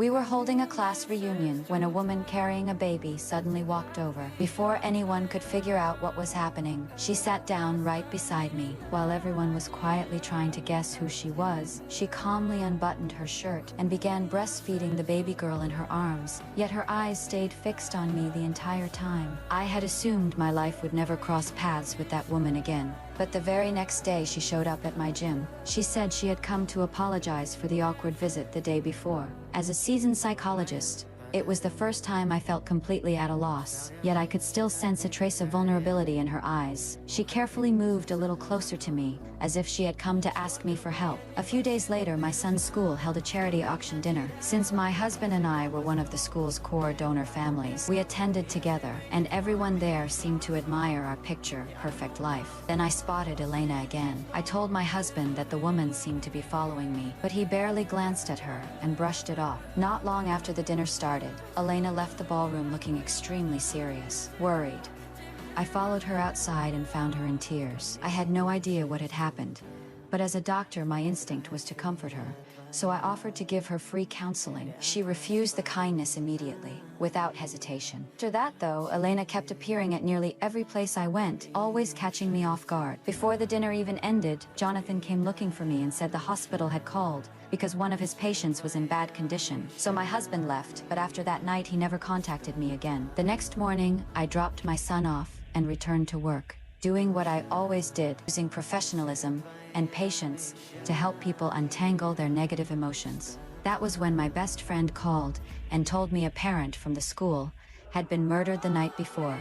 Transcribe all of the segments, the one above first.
We were holding a class reunion when a woman carrying a baby suddenly walked over. Before anyone could figure out what was happening, she sat down right beside me. While everyone was quietly trying to guess who she was, she calmly unbuttoned her shirt and began breastfeeding the baby girl in her arms, yet her eyes stayed fixed on me the entire time. I had assumed my life would never cross paths with that woman again. But the very next day she showed up at my gym. She said she had come to apologize for the awkward visit the day before. As a seasoned psychologist, it was the first time I felt completely at a loss, yet I could still sense a trace of vulnerability in her eyes. She carefully moved a little closer to me, as if she had come to ask me for help. A few days later, my son's school held a charity auction dinner. Since my husband and I were one of the school's core donor families, we attended together, and everyone there seemed to admire our picture-perfect life. Then I spotted Elena again. I told my husband that the woman seemed to be following me, but he barely glanced at her and brushed it off. Not long after the dinner started, Elena left the ballroom looking extremely serious, worried. I followed her outside and found her in tears. I had no idea what had happened, but as a doctor, my instinct was to comfort her, so I offered to give her free counseling. She refused the kindness immediately, without hesitation. After that, though, Elena kept appearing at nearly every place I went, always catching me off guard. Before the dinner even ended, Jonathan came looking for me and said the hospital had called because one of his patients was in bad condition. So my husband left, but after that night he never contacted me again. The next morning, I dropped my son off and returned to work, doing what I always did, using professionalism and patience to help people untangle their negative emotions. That was when my best friend called and told me a parent from the school had been murdered the night before,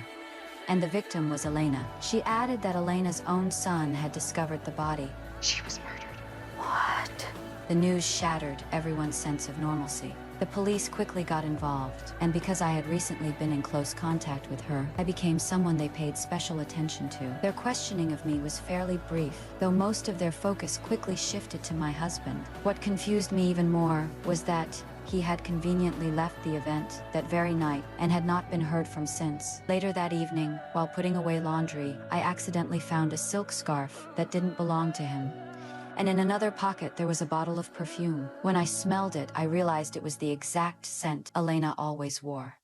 and the victim was Elena. She added that Elena's own son had discovered the body. She was murdered. What? The news shattered everyone's sense of normalcy. The police quickly got involved, and because I had recently been in close contact with her, I became someone they paid special attention to. Their questioning of me was fairly brief, though most of their focus quickly shifted to my husband. What confused me even more was that he had conveniently left the event that very night and had not been heard from since. Later that evening, while putting away laundry, I accidentally found a silk scarf that didn't belong to him. And in another pocket there was a bottle of perfume. When I smelled it, I realized it was the exact scent Elena always wore.